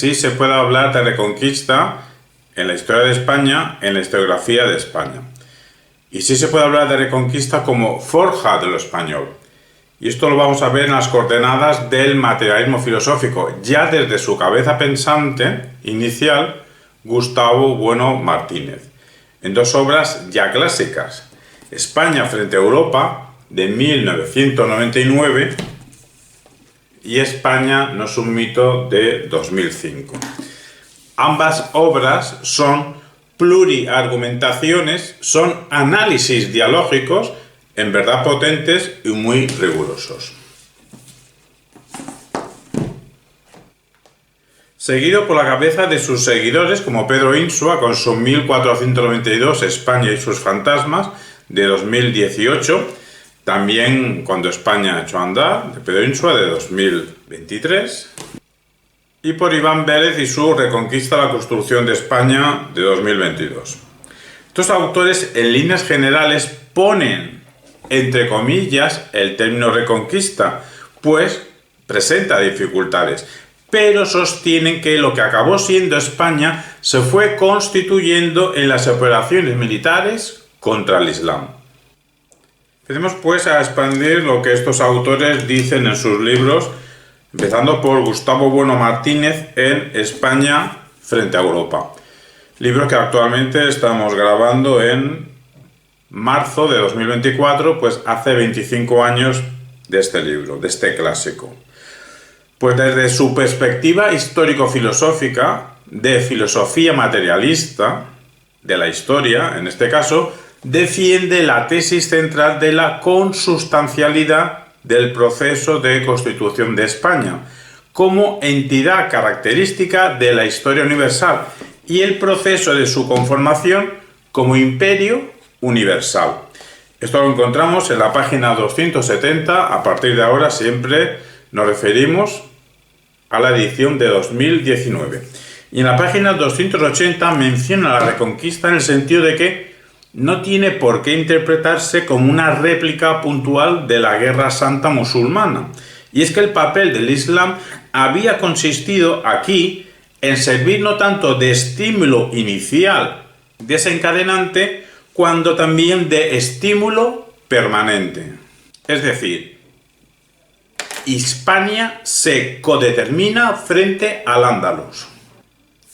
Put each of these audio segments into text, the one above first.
sí se puede hablar de reconquista en la historia de España, en la historiografía de España. Y sí se puede hablar de reconquista como forja de lo español. Y esto lo vamos a ver en las coordenadas del materialismo filosófico, ya desde su cabeza pensante inicial, Gustavo Bueno Martínez, en dos obras ya clásicas, España frente a Europa, de 1999, y España no es un mito, de 2005. Ambas obras son pluriargumentaciones, son análisis dialógicos, en verdad potentes y muy rigurosos. Seguido por la cabeza de sus seguidores como Pedro Insua con su 1492 España y sus fantasmas de 2018, también Cuando España echó a andar de Pedro Insua de 2023, y por Iván Vélez y su Reconquista, la construcción de España de 2022. Estos autores en líneas generales ponen entre comillas el término reconquista, pues presenta dificultades, pero sostienen que lo que acabó siendo España se fue constituyendo en las operaciones militares contra el Islam. Empecemos pues a expandir lo que estos autores dicen en sus libros, empezando por Gustavo Bueno Martínez en España frente a Europa. Libro que actualmente estamos grabando en marzo de 2024, pues hace 25 años de este libro, de este clásico. Pues desde su perspectiva histórico-filosófica, de filosofía materialista, de la historia, en este caso, defiende la tesis central de la consustancialidad del proceso de constitución de España, como entidad característica de la historia universal, y el proceso de su conformación como imperio universal. Esto lo encontramos en la página 270, a partir de ahora siempre nos referimos a la edición de 2019. Y en la página 280 menciona la Reconquista en el sentido de que no tiene por qué interpretarse como una réplica puntual de la Guerra Santa musulmana. Y es que el papel del Islam había consistido aquí en servir no tanto de estímulo inicial desencadenante, cuando también de estímulo permanente. Es decir, Hispania se codetermina frente al Andalus.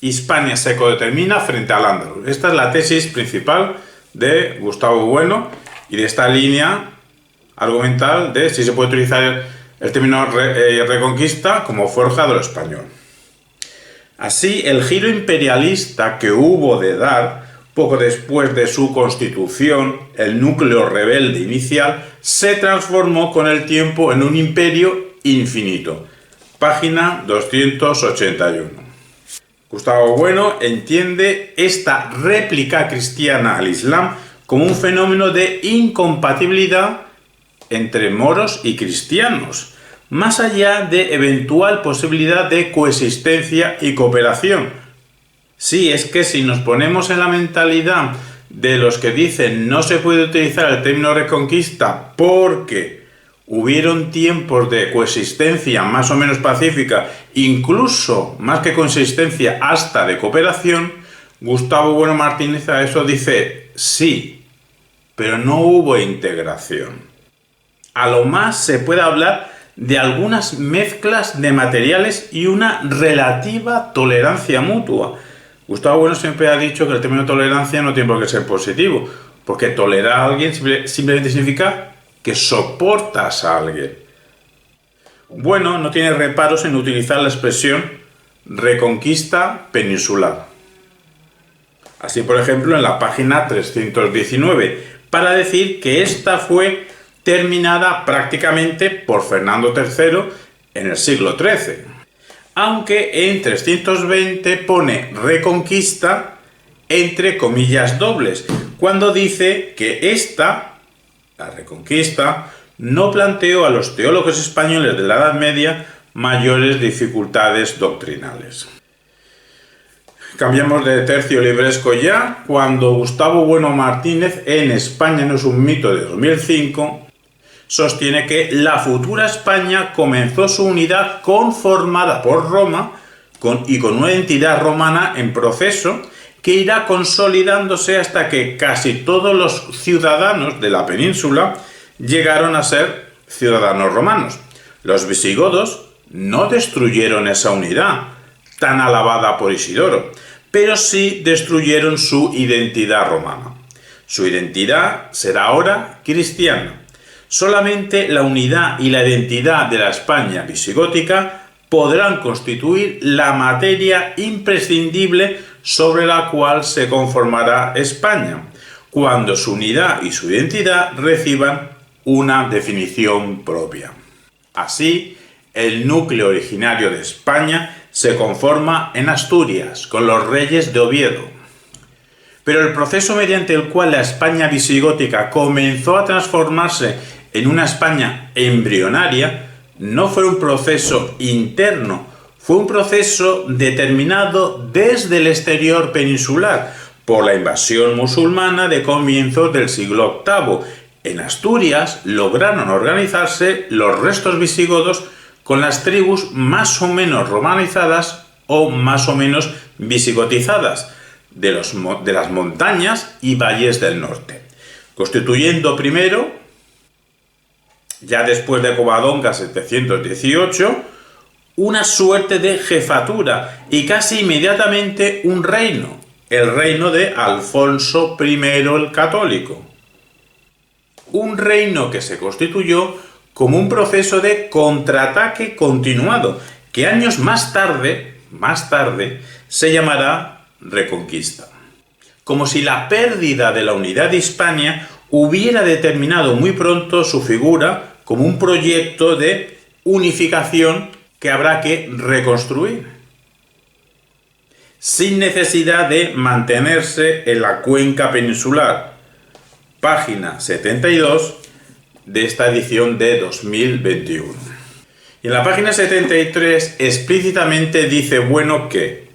Hispania se codetermina frente al Andalus. Esta es la tesis principal de Gustavo Bueno y de esta línea argumental de si se puede utilizar el término reconquista como forja de lo español. Así, el giro imperialista que hubo de dar poco después de su constitución, el núcleo rebelde inicial se transformó con el tiempo en un imperio infinito. Página 281. Gustavo Bueno entiende esta réplica cristiana al Islam como un fenómeno de incompatibilidad entre moros y cristianos, más allá de eventual posibilidad de coexistencia y cooperación. Sí, es que si nos ponemos en la mentalidad de los que dicen no se puede utilizar el término reconquista porque hubieron tiempos de coexistencia más o menos pacífica, incluso más que coexistencia hasta de cooperación, Gustavo Bueno Martínez a eso dice sí, pero no hubo integración. A lo más se puede hablar de algunas mezclas de materiales y una relativa tolerancia mutua. Gustavo Bueno siempre ha dicho que el término tolerancia no tiene por qué ser positivo, porque tolerar a alguien simplemente significa que soportas a alguien. Bueno no tiene reparos en utilizar la expresión reconquista peninsular. Así, por ejemplo, en la página 319, para decir que esta fue terminada prácticamente por Fernando III en el siglo XIII. Aunque en 320 pone reconquista entre comillas dobles, cuando dice que esta, la reconquista, no planteó a los teólogos españoles de la Edad Media mayores dificultades doctrinales. Cambiamos de tercio libresco ya, cuando Gustavo Bueno Martínez en España no es un mito de 2005, sostiene que la futura España comenzó su unidad conformada por Roma y con una identidad romana en proceso que irá consolidándose hasta que casi todos los ciudadanos de la península llegaron a ser ciudadanos romanos. Los visigodos no destruyeron esa unidad tan alabada por Isidoro, pero sí destruyeron su identidad romana. Su identidad será ahora cristiana. Solamente la unidad y la identidad de la España visigótica podrán constituir la materia imprescindible sobre la cual se conformará España, cuando su unidad y su identidad reciban una definición propia. Así, el núcleo originario de España se conforma en Asturias, con los reyes de Oviedo. Pero el proceso mediante el cual la España visigótica comenzó a transformarse en una España embrionaria no fue un proceso interno, fue un proceso determinado desde el exterior peninsular por la invasión musulmana de comienzos del siglo VIII. En Asturias lograron organizarse los restos visigodos con las tribus más o menos romanizadas o más o menos visigotizadas de las montañas y valles del norte, constituyendo primero, ya después de Covadonga 718, una suerte de jefatura y casi inmediatamente un reino, el reino de Alfonso I el Católico. Un reino que se constituyó como un proceso de contraataque continuado, que años más tarde, se llamará Reconquista. Como si la pérdida de la unidad de Hispania hubiera determinado muy pronto su figura como un proyecto de unificación que habrá que reconstruir, sin necesidad de mantenerse en la cuenca peninsular. Página 72 de esta edición de 2021. Y en la página 73 explícitamente dice Bueno que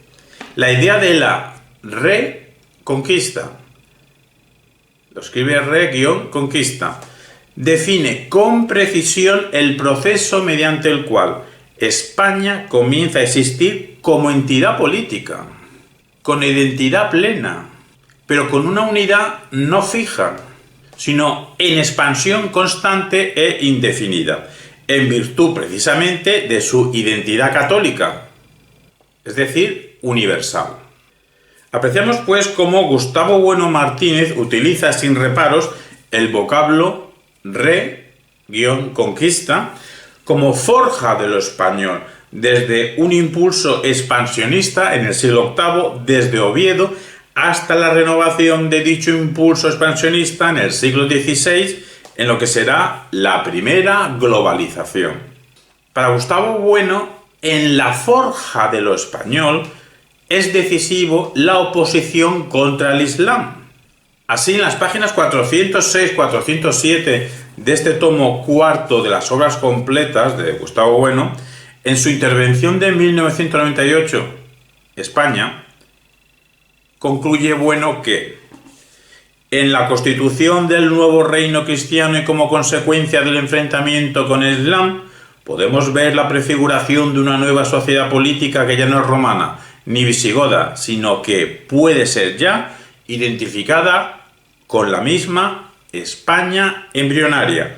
la idea de la reconquista, lo escribe re-conquista, define con precisión el proceso mediante el cual España comienza a existir como entidad política, con identidad plena, pero con una unidad no fija, sino en expansión constante e indefinida, en virtud precisamente de su identidad católica, es decir, universal. Apreciamos pues cómo Gustavo Bueno Martínez utiliza sin reparos el vocablo re-conquista como forja de lo español, desde un impulso expansionista en el siglo VIII, desde Oviedo, hasta la renovación de dicho impulso expansionista en el siglo XVI, en lo que será la primera globalización. Para Gustavo Bueno, en la forja de lo español es decisivo la oposición contra el Islam. Así, en las páginas 406-407 de este tomo cuarto de las obras completas de Gustavo Bueno, en su intervención de 1998, España, concluye Bueno que en la constitución del nuevo reino cristiano y como consecuencia del enfrentamiento con el Islam, podemos ver la prefiguración de una nueva sociedad política que ya no es romana ni visigoda, sino que puede ser ya identificada con la misma España embrionaria,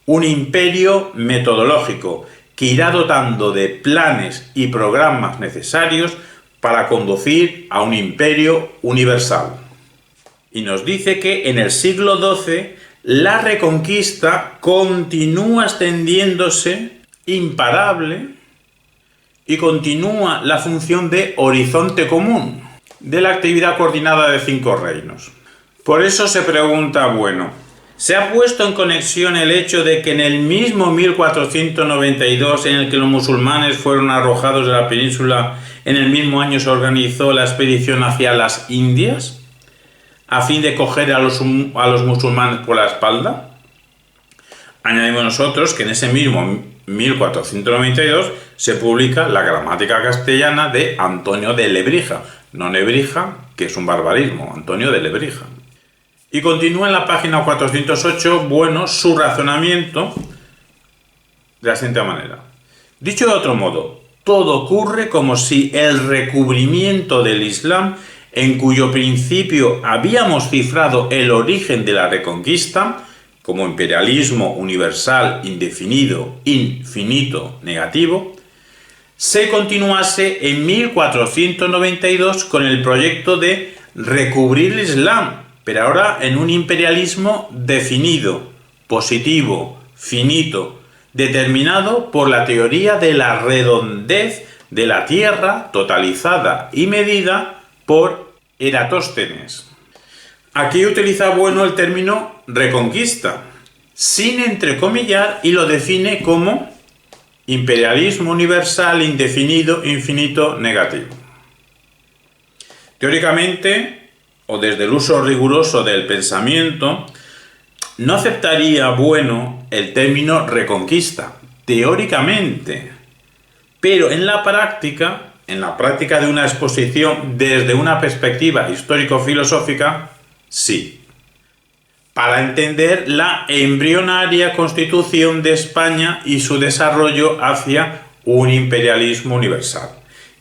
un imperio metodológico que irá dotando de planes y programas necesarios para conducir a un imperio universal. Y nos dice que en el siglo XII la reconquista continúa extendiéndose imparable y continúa la función de horizonte común de la actividad coordinada de 5 reinos. Por eso se pregunta, bueno, ¿se ha puesto en conexión el hecho de que en el mismo 1492 en el que los musulmanes fueron arrojados de la península, en el mismo año se organizó la expedición hacia las Indias, a fin de coger a los musulmanes por la espalda? Añadimos nosotros que en ese mismo 1492 se publica la gramática castellana de Antonio de Lebrija, no Nebrija, que es un barbarismo, Antonio de Lebrija. Y continúa en la página 408, Bueno, su razonamiento de la siguiente manera. Dicho de otro modo, todo ocurre como si el recubrimiento del Islam, en cuyo principio habíamos cifrado el origen de la Reconquista, como imperialismo universal, indefinido, infinito, negativo, se continuase en 1492 con el proyecto de recubrir el Islam, pero ahora en un imperialismo definido, positivo, finito, determinado por la teoría de la redondez de la Tierra, totalizada y medida por Eratóstenes. Aquí utiliza el término reconquista, sin entrecomillar, y lo define como imperialismo universal, indefinido, infinito, negativo. Teóricamente, o desde el uso riguroso del pensamiento, no aceptaría el término reconquista, teóricamente, pero en la práctica de una exposición desde una perspectiva histórico-filosófica, sí. Para entender la embrionaria constitución de España y su desarrollo hacia un imperialismo universal,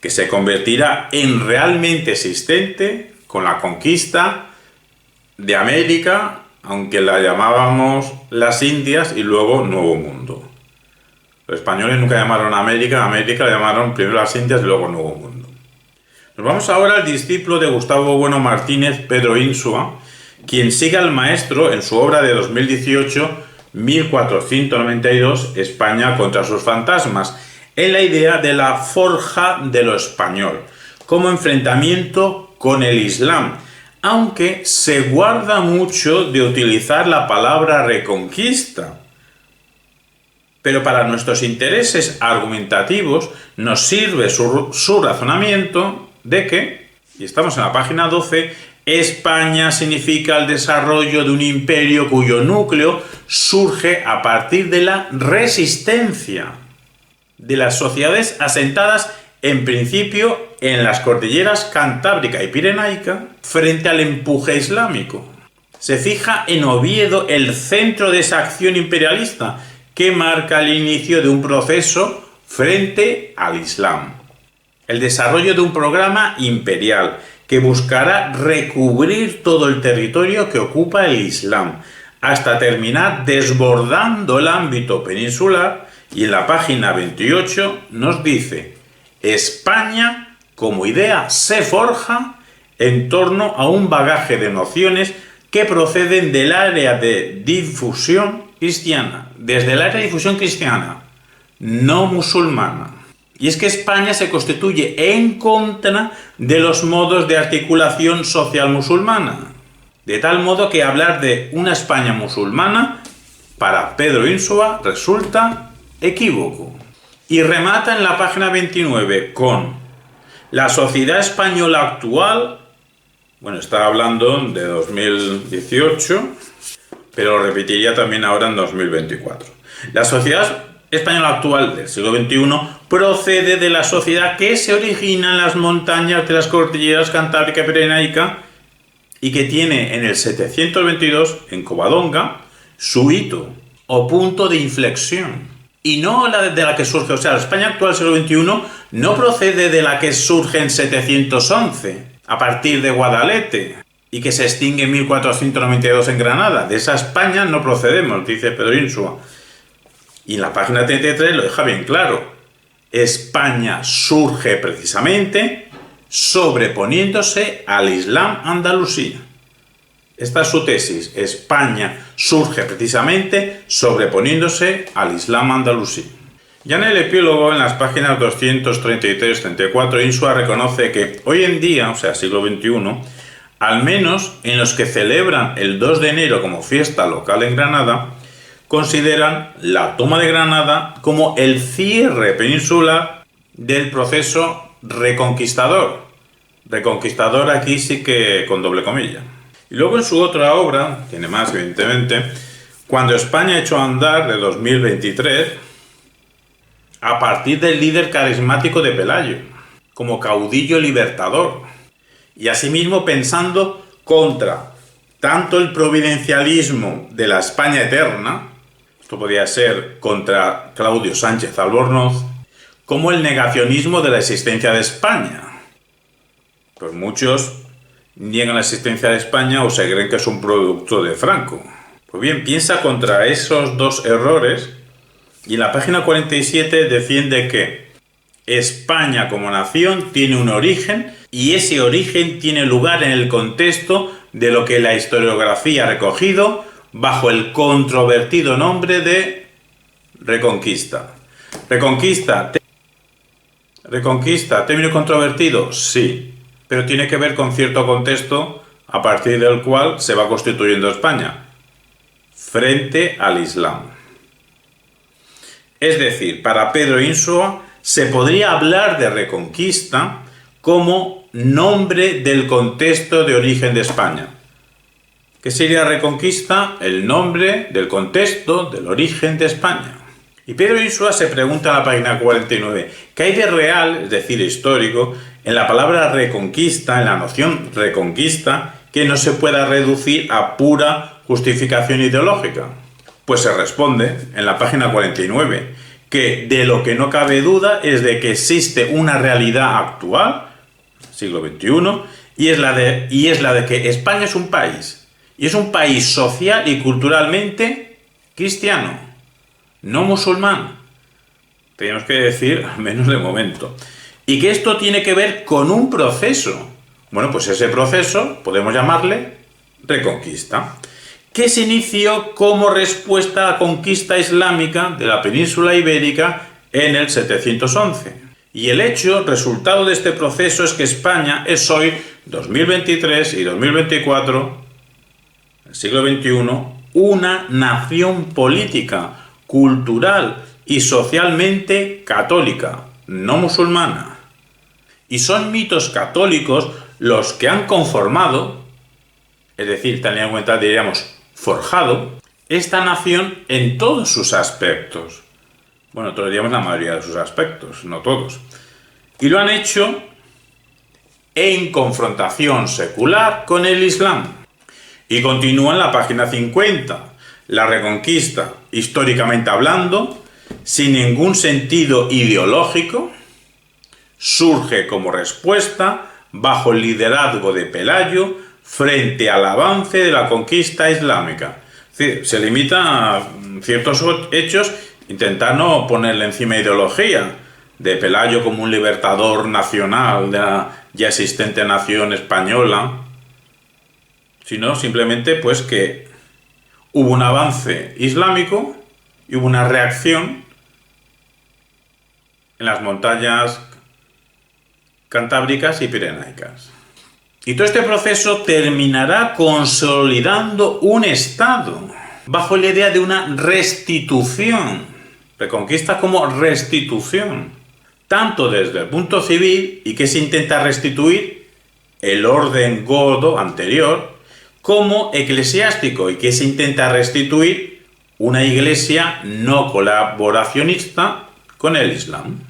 que se convertirá en realmente existente con la conquista de América, aunque la llamábamos las Indias y luego Nuevo Mundo. Los españoles nunca llamaron América la llamaron primero las Indias y luego Nuevo Mundo. Nos vamos ahora al discípulo de Gustavo Bueno Martínez, Pedro Insua, quien sigue al maestro en su obra de 2018, 1492, España contra sus fantasmas, en la idea de la forja de lo español, como enfrentamiento con el Islam, aunque se guarda mucho de utilizar la palabra reconquista. Pero para nuestros intereses argumentativos nos sirve su razonamiento de que, y estamos en la página 12, España significa el desarrollo de un imperio cuyo núcleo surge a partir de la resistencia de las sociedades asentadas en principio en las cordilleras Cantábrica y Pirenaica frente al empuje islámico. Se fija en Oviedo el centro de esa acción imperialista que marca el inicio de un proceso frente al Islam. El desarrollo de un programa imperial que buscará recubrir todo el territorio que ocupa el Islam, hasta terminar desbordando el ámbito peninsular, y en la página 28 nos dice: España como idea se forja en torno a un bagaje de nociones que proceden del área de difusión cristiana, desde el área de difusión cristiana, no musulmana. Y es que España se constituye en contra de los modos de articulación social musulmana, de tal modo que hablar de una España musulmana para Pedro Insua resulta equívoco. Y remata en la página 29 con la sociedad española actual. Está hablando de 2018, pero lo repetiría también ahora en 2024. La sociedad española actual del siglo XXI procede de la sociedad que se origina en las montañas de las cordilleras Cantábrica y Pirenaica y que tiene en el 722, en Covadonga, su hito o punto de inflexión. Y no la de la que surge, la España actual del siglo XXI no procede de la que surge en 711, a partir de Guadalete, y que se extingue en 1492 en Granada. De esa España no procedemos, dice Pedro Insua. Y en la página 33 lo deja bien claro. España surge precisamente sobreponiéndose al Islam andalusí. Esta es su tesis. España surge precisamente sobreponiéndose al Islam andalusí. Ya en el epílogo, en las páginas 233-34, Insua reconoce que hoy en día, siglo XXI, al menos en los que celebran el 2 de enero como fiesta local en Granada, consideran la toma de Granada como el cierre peninsular del proceso reconquistador. Reconquistador aquí sí que con doble comilla. Y luego en su otra obra, tiene más evidentemente, Cuando España echó a andar, de 2023, a partir del líder carismático de Pelayo, como caudillo libertador, y asimismo pensando contra tanto el providencialismo de la España eterna, esto podría ser contra Claudio Sánchez Albornoz, como el negacionismo de la existencia de España. Pues muchos niegan la existencia de España o se creen que es un producto de Franco. Pues bien, piensa contra esos dos errores y en la página 47 defiende que España como nación tiene un origen y ese origen tiene lugar en el contexto de lo que la historiografía ha recogido bajo el controvertido nombre de Reconquista. Reconquista, ¿término controvertido? Sí, pero tiene que ver con cierto contexto a partir del cual se va constituyendo España, frente al Islam. Es decir, para Pedro Insua se podría hablar de Reconquista como nombre del contexto de origen de España. ¿Qué sería Reconquista? El nombre del contexto del origen de España. Y Pedro Insua se pregunta en la página 49, ¿qué hay de real, es decir, histórico, en la palabra reconquista, en la noción reconquista, que no se pueda reducir a pura justificación ideológica? Pues se responde en la página 49, que de lo que no cabe duda es de que existe una realidad actual, siglo XXI, y es la de que España es un país, y es un país social y culturalmente cristiano, no musulmán, tenemos que decir, al menos de momento, y que esto tiene que ver con un proceso. Bueno, pues ese proceso podemos llamarle Reconquista, que se inició como respuesta a la conquista islámica de la península ibérica en el 711. Y el resultado de este proceso es que España es hoy, 2023 y 2024, el siglo XXI, una nación política, cultural y socialmente católica, no musulmana. Y son mitos católicos los que han conformado, es decir, teniendo en cuenta, diríamos, forjado, esta nación en todos sus aspectos. Bueno, todos diríamos la mayoría de sus aspectos, no todos. Y lo han hecho en confrontación secular con el Islam. Y continúa en la página 50. La Reconquista, históricamente hablando, sin ningún sentido ideológico, surge como respuesta bajo el liderazgo de Pelayo frente al avance de la conquista islámica. Es decir, se limita a ciertos hechos, intentar no ponerle encima ideología de Pelayo como un libertador nacional de la ya existente nación española, sino simplemente pues que hubo un avance islámico y hubo una reacción en las montañas cantábricas y pirenaicas. Y todo este proceso terminará consolidando un Estado bajo la idea de una restitución. Reconquista como restitución. Tanto desde el punto civil, y que se intenta restituir el orden godo anterior, como eclesiástico, y que se intenta restituir una iglesia no colaboracionista con el Islam.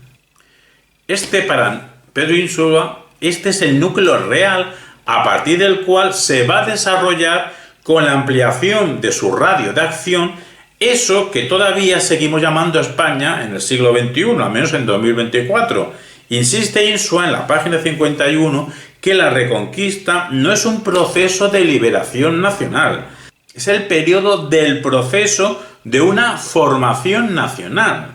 Para Pedro Insua, este es el núcleo real a partir del cual se va a desarrollar con la ampliación de su radio de acción eso que todavía seguimos llamando España en el siglo XXI, al menos en 2024. Insiste Insua en la página 51 que la Reconquista no es un proceso de liberación nacional, es el periodo del proceso de una formación nacional,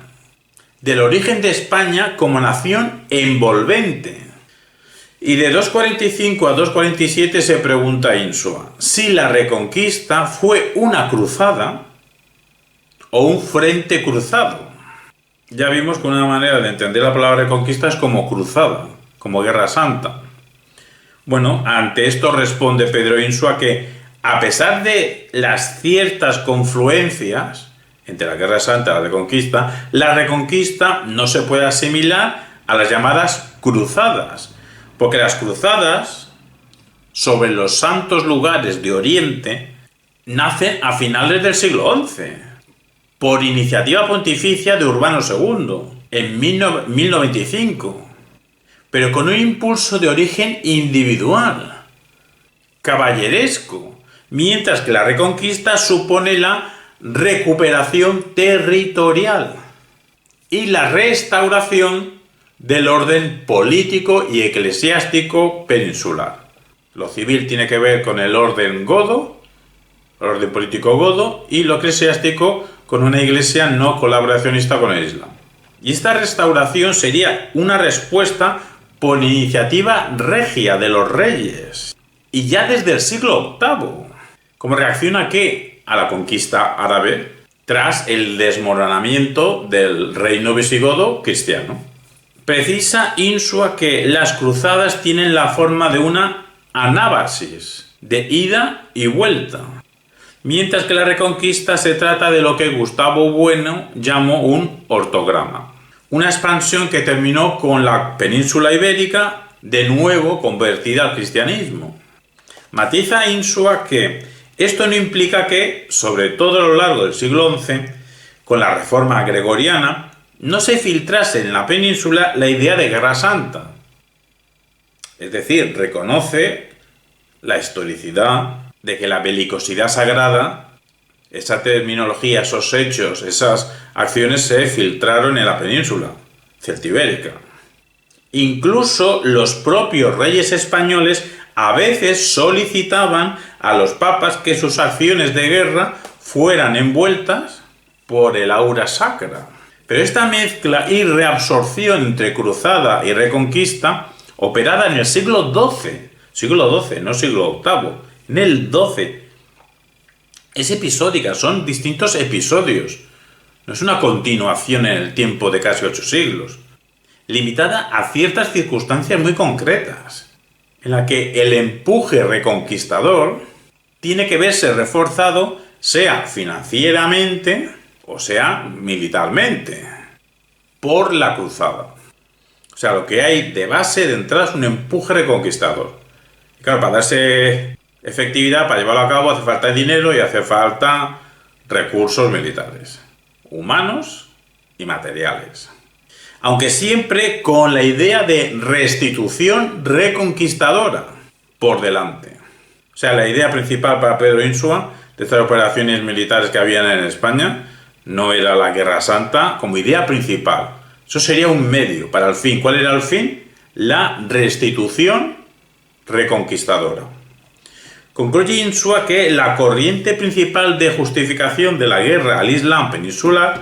del origen de España como nación envolvente. Y de 2.45 a 2.47 se pregunta Insua si la Reconquista fue una cruzada o un frente cruzado. Ya vimos que una manera de entender la palabra Reconquista es como cruzada, como guerra santa. Bueno, ante esto responde Pedro Insua que, a pesar de las ciertas confluencias entre la Guerra Santa y la Reconquista no se puede asimilar a las llamadas cruzadas, porque las cruzadas sobre los santos lugares de Oriente nacen a finales del siglo XI, por iniciativa pontificia de Urbano II, en 1095, pero con un impulso de origen individual, caballeresco, mientras que la Reconquista supone la recuperación territorial. y la restauración del orden político y eclesiástico peninsular. Lo civil tiene que ver con el orden godo, el orden político godo, y lo eclesiástico con una iglesia no colaboracionista con el Islam. Y esta restauración sería una respuesta por iniciativa regia de los reyes, y ya desde el siglo VIII, como reacción a ¿qué? A la conquista árabe, tras el desmoronamiento del reino visigodo cristiano. Precisa Insua que las cruzadas tienen la forma de una anábasis, de ida y vuelta, mientras que la reconquista se trata de lo que Gustavo Bueno llamó un ortograma, una expansión que terminó con la península ibérica de nuevo convertida al cristianismo. Matiza Insua que esto no implica que, sobre todo a lo largo del siglo XI, con la reforma gregoriana, no se filtrase en la península la idea de guerra santa. Es decir, reconoce la historicidad de que la belicosidad sagrada, esa terminología, esos hechos, esas acciones se filtraron en la península celtibérica. Incluso los propios reyes españoles a veces solicitaban a los papas que sus acciones de guerra fueran envueltas por el aura sacra. Pero esta mezcla y reabsorción entre cruzada y reconquista, operada en el siglo XII, no siglo VIII, en el XII, es episódica, son distintos episodios. No es una continuación en el tiempo de casi 8 siglos, limitada a ciertas circunstancias muy concretas, en la que el empuje reconquistador tiene que verse reforzado, sea financieramente o sea militarmente, por la cruzada. O sea, lo que hay de base, de entrada, es un empuje reconquistador. Y claro, para darse efectividad, para llevarlo a cabo, hace falta dinero y hace falta recursos militares, humanos y materiales. Aunque siempre con la idea de restitución reconquistadora por delante. O sea, la idea principal para Pedro Insua de estas operaciones militares que habían en España no era la Guerra Santa como idea principal. Eso sería un medio para el fin. ¿Cuál era el fin? La restitución reconquistadora. Concluye Insua que la corriente principal de justificación de la guerra al Islam peninsular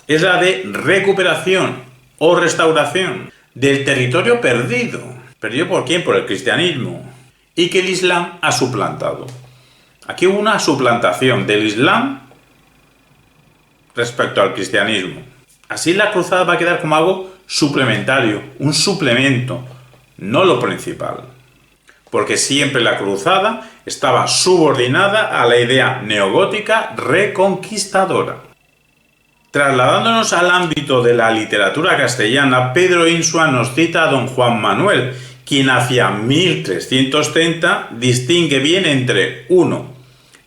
es la de recuperación o restauración del territorio perdido. ¿Perdido por quién? Por el cristianismo. Y que el Islam ha suplantado. Aquí hubo una suplantación del Islam respecto al cristianismo. Así la cruzada va a quedar como algo suplementario, un suplemento, no lo principal. Porque siempre la cruzada estaba subordinada a la idea neogótica reconquistadora. Trasladándonos al ámbito de la literatura castellana, Pedro Insua nos cita a don Juan Manuel, quien hacia 1330 distingue bien entre 1.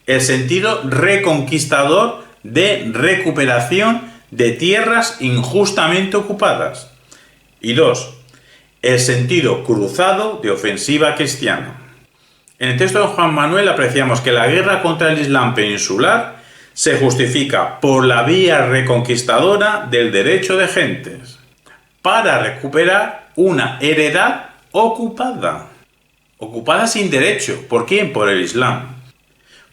El sentido reconquistador de recuperación de tierras injustamente ocupadas. Y 2. El sentido cruzado de ofensiva cristiana. En el texto de Juan Manuel apreciamos que la guerra contra el Islam peninsular se justifica por la vía reconquistadora del derecho de gentes, para recuperar una heredad ocupada sin derecho. ¿Por quién? Por el Islam.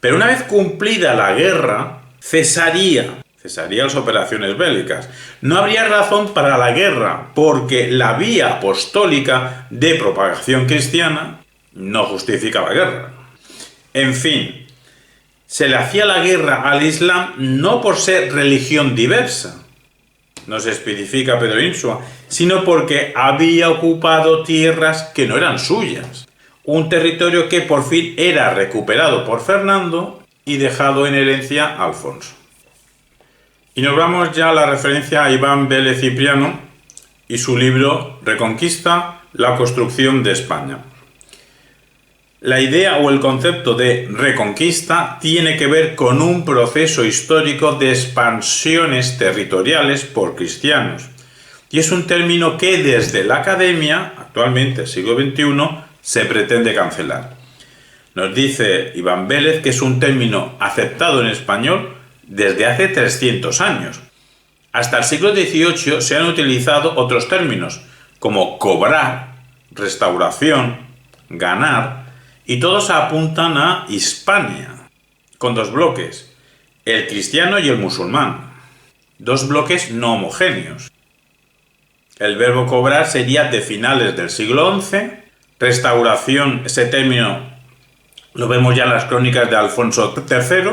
Pero una vez cumplida la guerra, cesarían las operaciones bélicas. No habría razón para la guerra, porque la vía apostólica de propagación cristiana no justifica la guerra. En fin, se le hacía la guerra al Islam no por ser religión diversa, no se especifica Pedro Insua, sino porque había ocupado tierras que no eran suyas. Un territorio que por fin era recuperado por Fernando y dejado en herencia a Alfonso. Y nos vamos ya a la referencia a Iván Vélez Cipriano y su libro Reconquista, la construcción de España. La idea o el concepto de reconquista tiene que ver con un proceso histórico de expansiones territoriales por cristianos. Y es un término que desde la academia, actualmente siglo XXI, se pretende cancelar. Nos dice Iván Vélez que es un término aceptado en español desde hace 300 años. Hasta el siglo XVIII se han utilizado otros términos, como cobrar, restauración, ganar, y todos apuntan a Hispania, con dos bloques, el cristiano y el musulmán, dos bloques no homogéneos. El verbo cobrar sería de finales del siglo XI, restauración, ese término lo vemos ya en las crónicas de Alfonso III,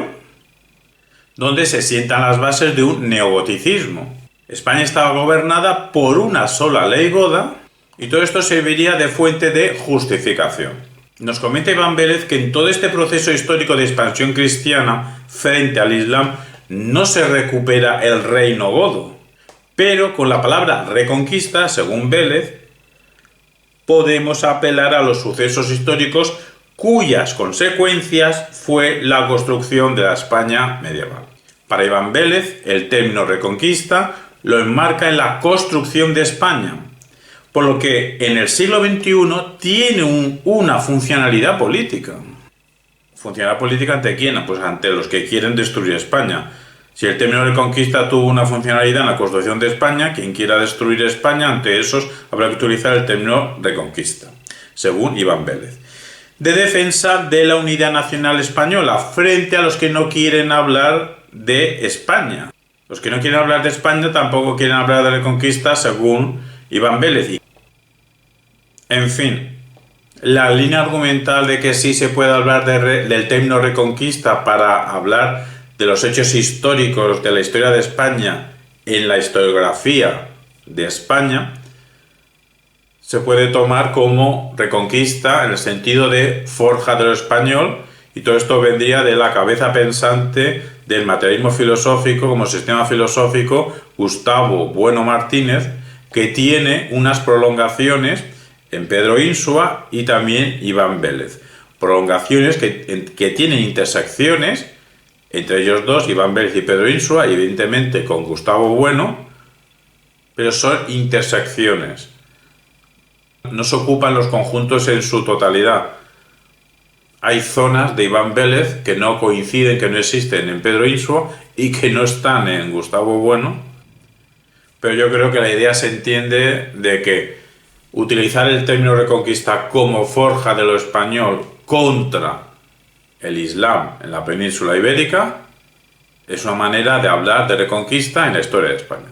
donde se sientan las bases de un neogoticismo. España estaba gobernada por una sola ley goda y todo esto serviría de fuente de justificación. Nos comenta Iván Vélez que en todo este proceso histórico de expansión cristiana frente al Islam no se recupera el reino godo, pero con la palabra reconquista, según Vélez, podemos apelar a los sucesos históricos cuyas consecuencias fue la construcción de la España medieval. Para Iván Vélez, el término reconquista lo enmarca en la construcción de España, por lo que en el siglo XXI tiene una funcionalidad política. ¿Funcionalidad política ante quién? Pues ante los que quieren destruir España. Si el término reconquista tuvo una funcionalidad en la construcción de España, quien quiera destruir España, ante esos habrá que utilizar el término reconquista, según Iván Vélez. De defensa de la unidad nacional española frente a los que no quieren hablar de España. Los que no quieren hablar de España tampoco quieren hablar de reconquista, según Iván Vélez. En fin, la línea argumental de que sí se puede hablar del término reconquista para hablar de los hechos históricos de la historia de España en la historiografía de España se puede tomar como reconquista en el sentido de forja de lo español, y todo esto vendría de la cabeza pensante del materialismo filosófico como sistema filosófico, Gustavo Bueno Martínez, que tiene unas prolongaciones en Pedro Insua y también Iván Vélez. Prolongaciones que tienen intersecciones entre ellos dos, Iván Vélez y Pedro Insua, y evidentemente con Gustavo Bueno, pero son intersecciones. No se ocupan los conjuntos en su totalidad. Hay zonas de Iván Vélez que no coinciden, que no existen en Pedro Insua y que no están en Gustavo Bueno, pero yo creo que la idea se entiende de que utilizar el término reconquista como forja de lo español contra el Islam en la península ibérica es una manera de hablar de reconquista en la historia de España.